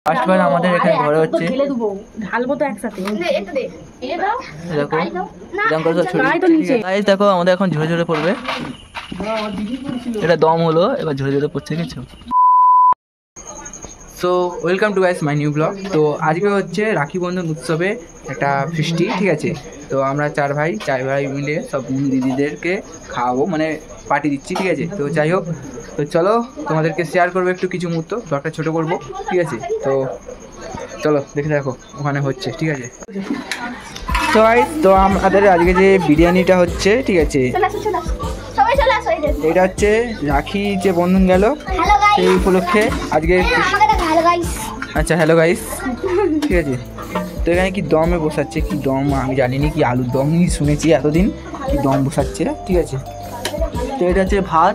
First বার আমাদের এখানে ঘরে হচ্ছে ঢালবো তো একসাথে। দেখো আমাদের এখন ঝরে ঝরে পড়বে, এটা দম হলো, এবার ঝরে ঝরে পড়ছে কিছু। So welcome to guys my new blog. তো আজকে হচ্ছে রাখি বন্ধন উৎসবে একটা ফিস্টি, ঠিক আছে। তো আমরা চার ভাই মিলে সব দিদিদেরকে খাওয়াবো, মানে পার্টি দিচ্ছি, ঠিক আছে। তো যাই হোক, তো চলো তোমাদেরকে শেয়ার করবো একটু কিছু মুহূর্ত, ব্লগটা ছোটো করবো, ঠিক আছে। তো চলো দেখে দেখো ওখানে হচ্ছে, ঠিক আছে। তো তো আমাদের আজকে যে বিরিয়ানিটা হচ্ছে, ঠিক আছে, এটা হচ্ছে রাখি যে বন্ধন গেল সেই উপলক্ষে আজকে। আচ্ছা হ্যালো গাইস, ঠিক আছে। তো এখানে কি দমে বসাচ্ছে, কি দম আমি জানিনি, কি আলুর দমই শুনেছি এতদিন, কি দম বসাচ্ছে, ঠিক আছে। তো এটা হচ্ছে ভাত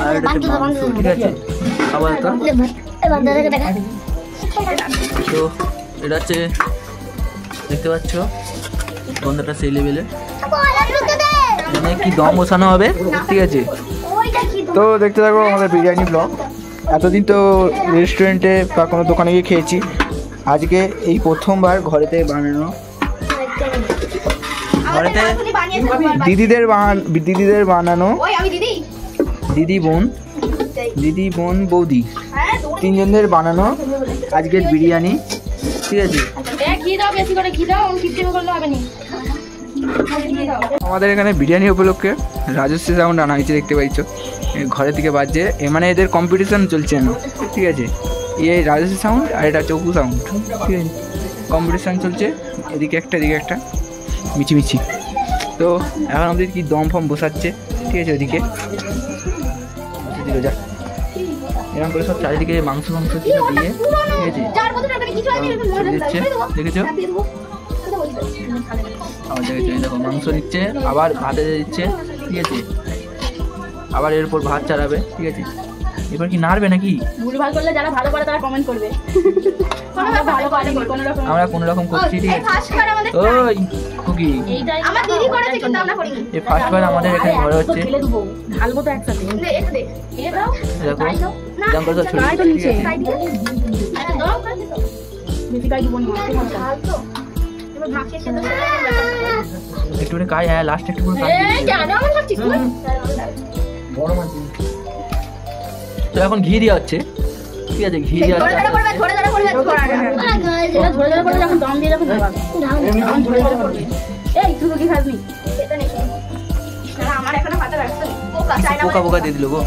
আর এটা হচ্ছে মাংস, ঠিক আছে। আবার তো এটা হচ্ছে দেখতে পাচ্ছ গন্ধটা সেই লেভেলে, মানে কি দম বসানো হবে, ঠিক আছে। তো দেখতে থাকো আমাদের বিরিয়ানি ব্লগ। এতদিন তো রেস্টুরেন্টে বা কোনো দোকানে গিয়ে খেয়েছি, আজকে এই প্রথমবার ঘরেতে বানানো, ঘরেতে দিদিদের বানানো, দিদি বোন বৌদি তিনজনদের বানানো আজকের বিরিয়ানি, ঠিক আছে। আমাদের এখানে বিরিয়ানি উপলক্ষে রাজশ্রী সাউন্ড আনা হয়েছে, দেখতে পাইছ ঘরের দিকে বাজছে, মানে এদের কম্পিটিশন চলছে না, ঠিক আছে। এই রাজশ্রী সাউন্ড আর এটা চৌকু সাউন্ড, ঠিক আছে, কম্পিটিশান চলছে, এদিকে একটা এদিকে একটা মিছিমিছি। তো এখন আমাদের কি দম ফম বসাচ্ছে, ঠিক আছে, ওদিকে যা এরকম করে সব চারিদিকে মাংস দিয়ে, ঠিক আছে, দিচ্ছে দেখেছো। দেখো মাংস দিচ্ছে, আবার ভাতে দিচ্ছে, ঠিক আছে, আবার এরপর ভাত চালাবে, ঠিক আছে। এবার কি নাড়বে নাকি? ভুলভাল করলে যারা ভালো করে তারা কমেন্ট করবে। আমরা কোন রকম করছি, ঠিক আছে। ওই কুকি আমার দিদি করেছে কিন্তু আমরা করিনি। এই ফার্স্ট বার আমাদের এখানে ঘরে হচ্ছে, ঢালবো তো একসাথে। দেখো জাম করে ছোট, ঠিক আছে। বেশি গাই দিব না, একটু করে কাই, হ্যাঁ লাস্ট একটু করে কাই। তো এখন ঘি দেওয়া হচ্ছে, ঠিক আছে, ঘি দেওয়া হচ্ছে। পোকা পোকা দিয়ে দিল গো,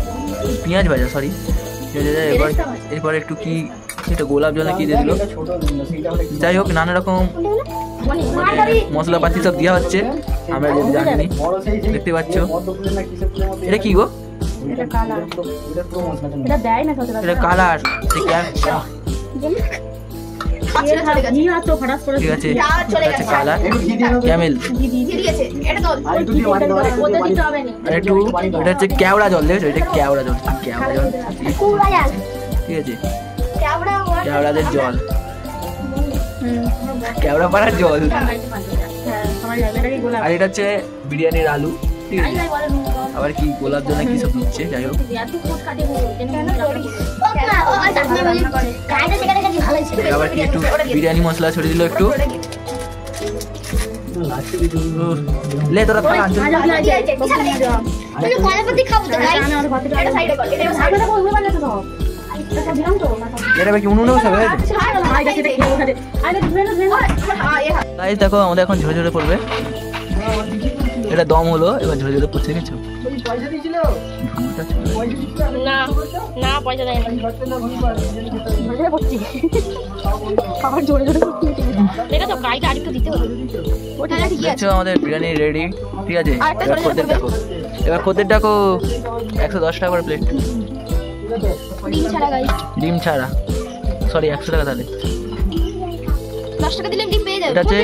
পেঁয়াজ ভাজা, সরি। এরপর একটু কি এটা গোলাপ জলে কি দিয়ে দিল, যাই হোক নানা রকম মশলাপাতি সব দেওয়া হচ্ছে, আমরা যদি জানি, দেখতে পাচ্ছ। এটা কি গো? এটা কালার, ঠিক আছে, কালার ক্যামেল, একটু, এটা হচ্ছে কেওড়া জল, দেখেছো, এটা কেওড়া জল, ঠিক আছে, কেওড়াদের জল, কেওড়া পাড়ার জল। আর এটা হচ্ছে বিরিয়ানির আলু, ঠিক আছে, আবার কি গোলাপ জল কি সব দিচ্ছে, যাই হোক। আবার কি একটু বিরিয়ানি মশলা ছড়িয়ে দিল একটু, লে তোরা এটা কি উনুনে বসাবে? দেখো আমাদের এখন ঝরে ঝরে পড়বে, এটা দম হলো, এবার ঝরে ঝরে পড়ছে কিছু। আমাদের বিরিয়ানি রেডি, ঠিক আছে। এবার খদ্দের ডাকো, 110 টাকা করে প্লেট, ডিম ছাড়া, সরি 100 টাকা। তাহলে এটা হচ্ছে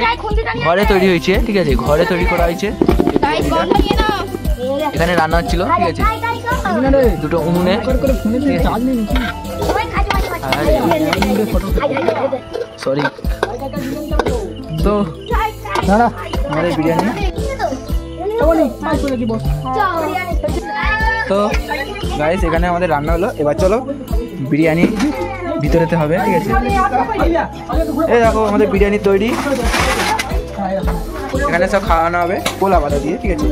ঘরে তৈরি হয়েছে, ঠিক আছে, ঘরে তৈরি করা হয়েছে। এখানে রান্না হচ্ছিল, ঠিক আছে, দুটো উনুনে, সরি। তো আমাদের বিরিয়ানি, তো গাইস এখানে আমাদের রান্না হলো, এবার চলো বিরিয়ানি ভিতরেতে হবে, ঠিক আছে। এই দেখো আমাদের বিরিয়ানি তৈরি, এখানে সব খাওয়ানো হবে কোলা পাতা দিয়ে, ঠিক আছে।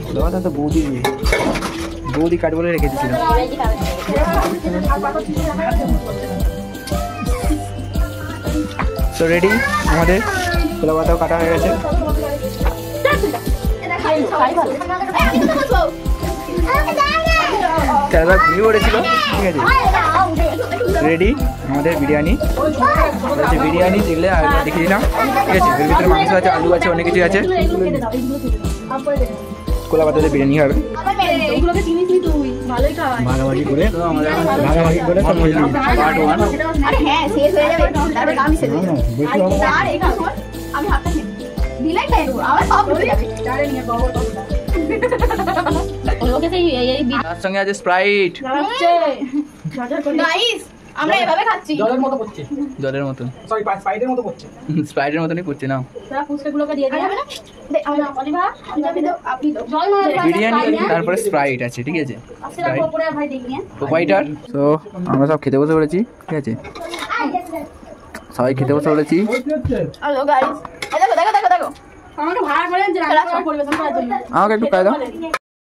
কোলা পাতা তো বৌদি কাট বলে রেখে দিয়েছিল। তো রেডি, আমাদের কোলা পাতাও কাটা হয়ে গেছে। চারবার ঘুমিয়ে পড়েছিল, ঠিক আছে। রেডি আমাদের বিরিয়ানি, বিরিয়ানি দেখলে দেখিয়ে দিলাম, ঠিক আছে। এর ভিতরে মাংস আছে, আলু আছে, অনেক কিছু আছে। কোলা পাতাতে বিরিয়ানি হবে, ভাগাভাগি করে পার্ট 1 তার সঙ্গে আছে স্প্রাইট, আমরা এভাবে খাচ্ছি জলের মতন, সরি স্পাইডের মতো করছে। স্প্রাইটের মতনই করছে না। বিরিয়ানি তারপরে স্প্রাইট আছে, ঠিক আছে। হোয়াইটার। তো আমরা সব খেতে বসে পড়েছি, ঠিক আছে। সবাই খেতে বসে পড়েছি। হ্যালো গাইস, দেখো দেখো দেখো দেখো আমাকে ভাড়া করে পরিবেশন করার জন্য আমাকে একটু খাই দাও।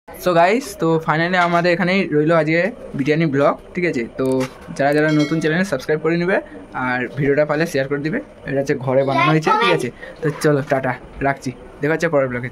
সো গাইস, তো ফাইনালি আমাদের এখানেই রইলো আজকে বিরিয়ানি ব্লগ, ঠিক আছে। তো যারা যারা নতুন চ্যানেলে সাবস্ক্রাইব করে নেবে আর ভিডিওটা পারলে শেয়ার করে দিবে। এটা হচ্ছে ঘরে বানানো হয়েছে, ঠিক আছে। তো চলো টাটা, রাখছি, দেখা হচ্ছে পরের ব্লগে।